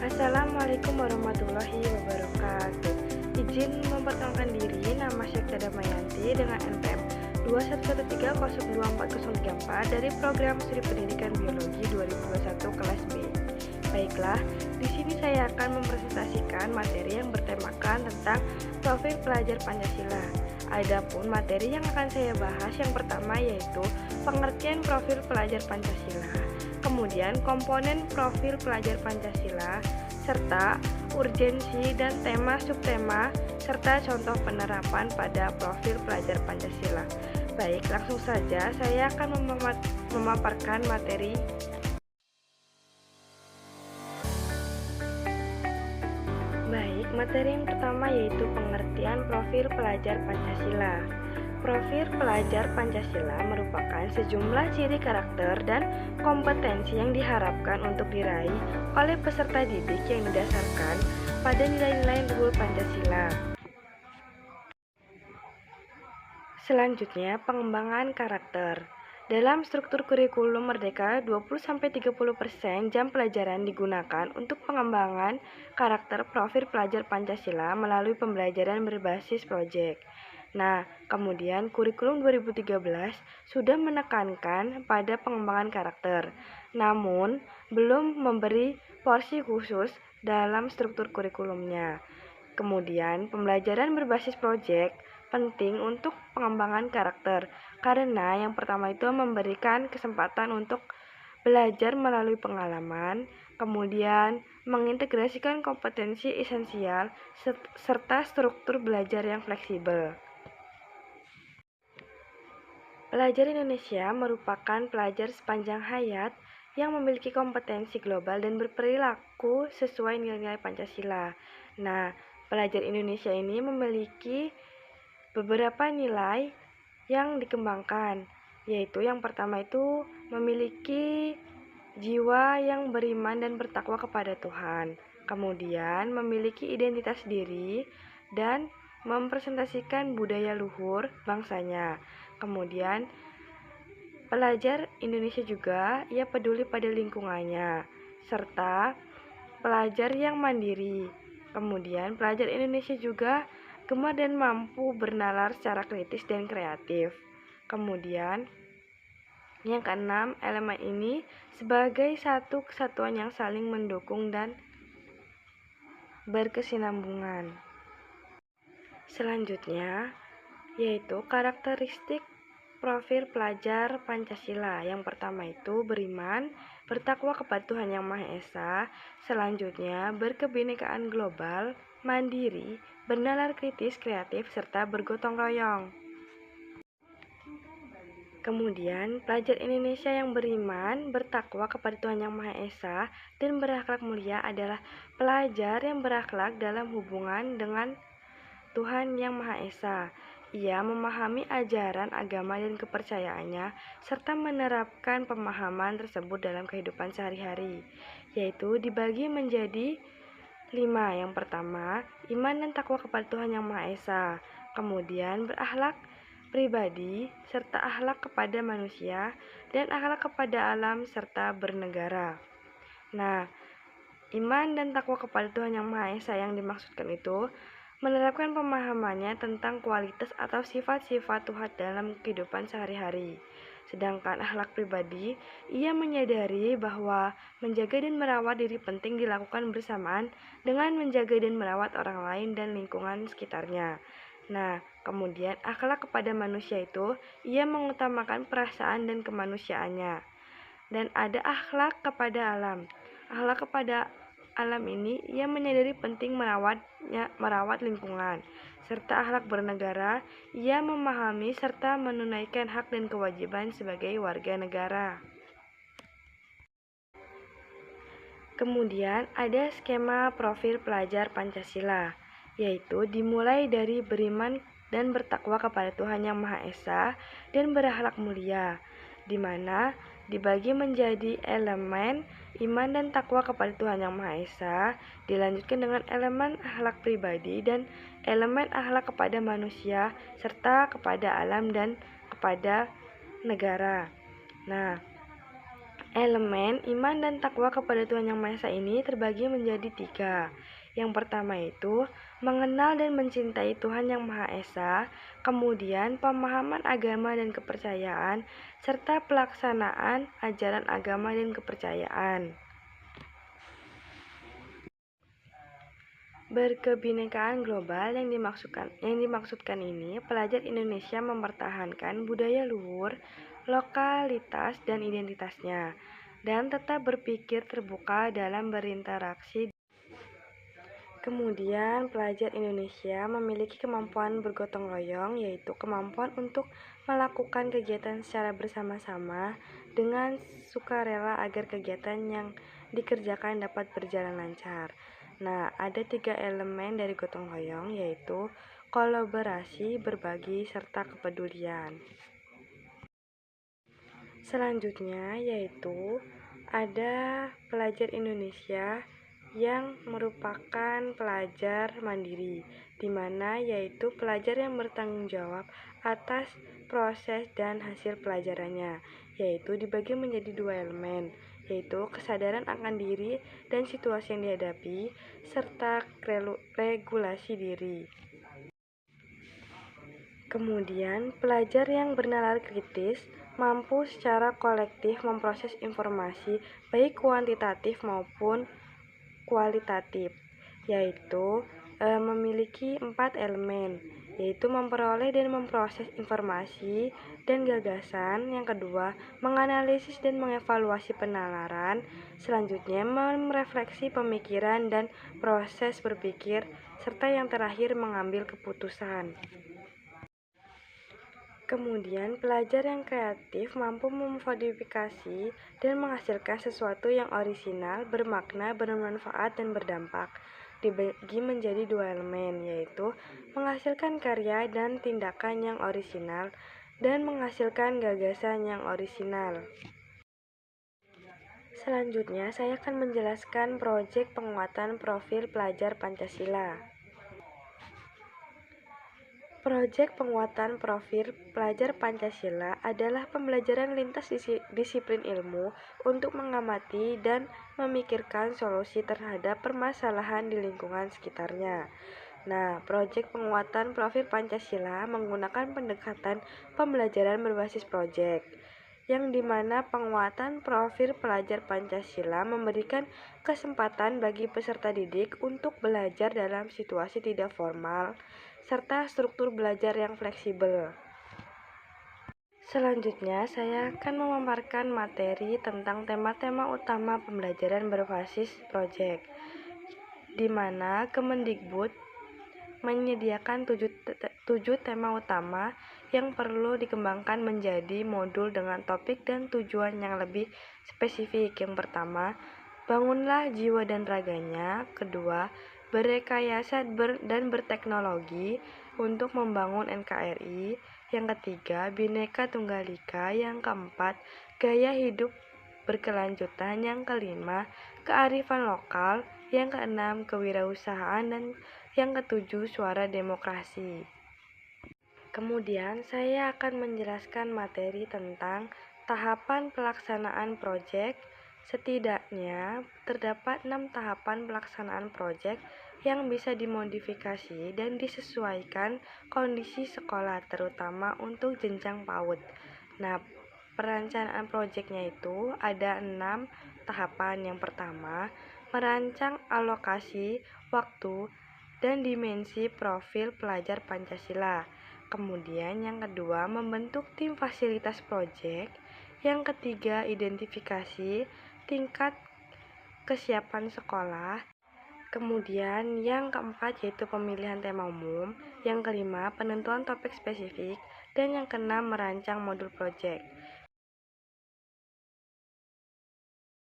Assalamualaikum warahmatullahi wabarakatuh. Izin memperkenalkan diri, nama Syekh Damayanti dengan NPM 211302404 dari Program Studi Pendidikan Biologi 2021 kelas B. Baiklah, di sini saya akan mempresentasikan materi yang bertemakan tentang profil pelajar Pancasila. Adapun materi yang akan saya bahas yang pertama yaitu pengertian profil pelajar Pancasila, kemudian komponen profil pelajar Pancasila, serta urgensi dan tema subtema, serta contoh penerapan pada profil pelajar Pancasila. Baik, langsung saja saya akan memaparkan materi. Baik, materi yang pertama yaitu pengertian profil pelajar Pancasila. Profil pelajar Pancasila merupakan sejumlah ciri karakter dan kompetensi yang diharapkan untuk diraih oleh peserta didik yang didasarkan pada nilai-nilai luhur Pancasila. Selanjutnya, pengembangan karakter. Dalam struktur kurikulum Merdeka, 20-30% jam pelajaran digunakan untuk pengembangan karakter profil pelajar Pancasila melalui pembelajaran berbasis proyek. Nah, kemudian kurikulum 2013 sudah menekankan pada pengembangan karakter, namun belum memberi porsi khusus dalam struktur kurikulumnya. Kemudian, pembelajaran berbasis proyek penting untuk pengembangan karakter, karena yang pertama itu memberikan kesempatan untuk belajar melalui pengalaman, kemudian mengintegrasikan kompetensi esensial, serta struktur belajar yang fleksibel. Pelajar Indonesia merupakan pelajar sepanjang hayat yang memiliki kompetensi global dan berperilaku sesuai nilai-nilai Pancasila. Nah, pelajar Indonesia ini memiliki beberapa nilai yang dikembangkan, yaitu yang pertama itu memiliki jiwa yang beriman dan bertakwa kepada Tuhan, kemudian memiliki identitas diri dan mempresentasikan budaya luhur bangsanya. Kemudian pelajar Indonesia juga ia peduli pada lingkungannya, serta pelajar yang mandiri. Kemudian pelajar Indonesia juga gemar dan mampu bernalar secara kritis dan kreatif. Kemudian yang keenam, elemen ini sebagai satu kesatuan yang saling mendukung dan berkesinambungan. Selanjutnya yaitu karakteristik profil pelajar Pancasila. Yang pertama itu beriman, bertakwa kepada Tuhan Yang Maha Esa. Selanjutnya berkebinekaan global, mandiri, bernalar kritis, kreatif, serta bergotong royong. Kemudian pelajar Indonesia yang beriman, bertakwa kepada Tuhan Yang Maha Esa, dan berakhlak mulia adalah pelajar yang berakhlak dalam hubungan dengan Tuhan Yang Maha Esa. Ia memahami ajaran agama dan kepercayaannya, serta menerapkan pemahaman tersebut dalam kehidupan sehari-hari, yaitu dibagi menjadi 5. Yang pertama, iman dan takwa kepada Tuhan Yang Maha Esa. Kemudian berakhlak pribadi, serta akhlak kepada manusia, dan akhlak kepada alam, serta bernegara. Nah, iman dan takwa kepada Tuhan Yang Maha Esa yang dimaksudkan itu menerapkan pemahamannya tentang kualitas atau sifat-sifat Tuhan dalam kehidupan sehari-hari. Sedangkan akhlak pribadi, ia menyadari bahwa menjaga dan merawat diri penting dilakukan bersamaan dengan menjaga dan merawat orang lain dan lingkungan sekitarnya. Nah, kemudian akhlak kepada manusia itu, ia mengutamakan perasaan dan kemanusiaannya. Dan ada akhlak kepada alam. Akhlak kepada alam ini, ia menyadari penting merawat lingkungan, serta akhlak bernegara, ia memahami serta menunaikan hak dan kewajiban sebagai warga negara. Kemudian ada skema profil pelajar Pancasila, yaitu dimulai dari beriman dan bertakwa kepada Tuhan Yang Maha Esa dan berakhlak mulia, di mana dibagi menjadi elemen iman dan takwa kepada Tuhan Yang Maha Esa, dilanjutkan dengan elemen akhlak pribadi dan elemen akhlak kepada manusia, serta kepada alam dan kepada negara. Nah, Elemen iman dan takwa kepada Tuhan Yang Maha Esa ini terbagi menjadi 3. Yang pertama itu mengenal dan mencintai Tuhan Yang Maha Esa, kemudian pemahaman agama dan kepercayaan, serta pelaksanaan ajaran agama dan kepercayaan. Berkebinekaan global yang dimaksudkan ini, pelajar Indonesia mempertahankan budaya luhur, lokalitas dan identitasnya, dan tetap berpikir terbuka dalam berinteraksi. Kemudian, pelajar Indonesia memiliki kemampuan bergotong royong, yaitu kemampuan untuk melakukan kegiatan secara bersama-sama dengan sukarela agar kegiatan yang dikerjakan dapat berjalan lancar. Nah, ada 3 elemen dari gotong royong, yaitu kolaborasi, berbagi, serta kepedulian. Selanjutnya yaitu ada pelajar Indonesia yang merupakan pelajar mandiri, di mana yaitu pelajar yang bertanggung jawab atas proses dan hasil pelajarannya, yaitu dibagi menjadi 2 elemen, yaitu kesadaran akan diri dan situasi yang dihadapi, serta regulasi diri. Kemudian, pelajar yang bernalar kritis mampu secara kolektif memproses informasi baik kuantitatif maupun kualitatif, yaitu memiliki 4 elemen, yaitu memperoleh dan memproses informasi dan gagasan. Yang kedua, menganalisis dan mengevaluasi penalaran. Selanjutnya, merefleksi pemikiran dan proses berpikir, serta yang terakhir mengambil keputusan. Kemudian, pelajar yang kreatif mampu memodifikasi dan menghasilkan sesuatu yang orisinal, bermakna, bermanfaat, dan berdampak. Dibagi menjadi 2 elemen, yaitu menghasilkan karya dan tindakan yang orisinal dan menghasilkan gagasan yang orisinal. Selanjutnya, saya akan menjelaskan proyek penguatan profil pelajar Pancasila. Proyek penguatan profil pelajar Pancasila adalah pembelajaran lintas disiplin ilmu untuk mengamati dan memikirkan solusi terhadap permasalahan di lingkungan sekitarnya. Nah, proyek penguatan profil Pancasila menggunakan pendekatan pembelajaran berbasis proyek, yang dimana penguatan profil pelajar Pancasila memberikan kesempatan bagi peserta didik untuk belajar dalam situasi tidak formal, serta struktur belajar yang fleksibel. Selanjutnya, saya akan memaparkan materi tentang tema-tema utama pembelajaran berbasis proyek, di mana Kemendikbud menyediakan 7 tema utama yang perlu dikembangkan menjadi modul dengan topik dan tujuan yang lebih spesifik. Yang pertama, bangunlah jiwa dan raganya. Kedua, berrekayasa dan berteknologi untuk membangun NKRI. Yang ketiga, Bhinneka Tunggal Ika. Yang keempat, gaya hidup berkelanjutan. Yang kelima, kearifan lokal. Yang keenam, kewirausahaan. Dan yang ketujuh, suara demokrasi. Kemudian, saya akan menjelaskan materi tentang tahapan pelaksanaan proyek. Setidaknya terdapat 6 tahapan pelaksanaan proyek yang bisa dimodifikasi dan disesuaikan kondisi sekolah, terutama untuk jenjang PAUD. Nah, perencanaan proyeknya itu ada 6 tahapan. Yang pertama, merancang alokasi waktu dan dimensi profil pelajar Pancasila. Kemudian yang kedua, membentuk tim fasilitas proyek. Yang ketiga, identifikasi tingkat kesiapan sekolah. Kemudian yang keempat yaitu pemilihan tema umum. Yang kelima, penentuan topik spesifik. Dan yang keenam, merancang modul proyek.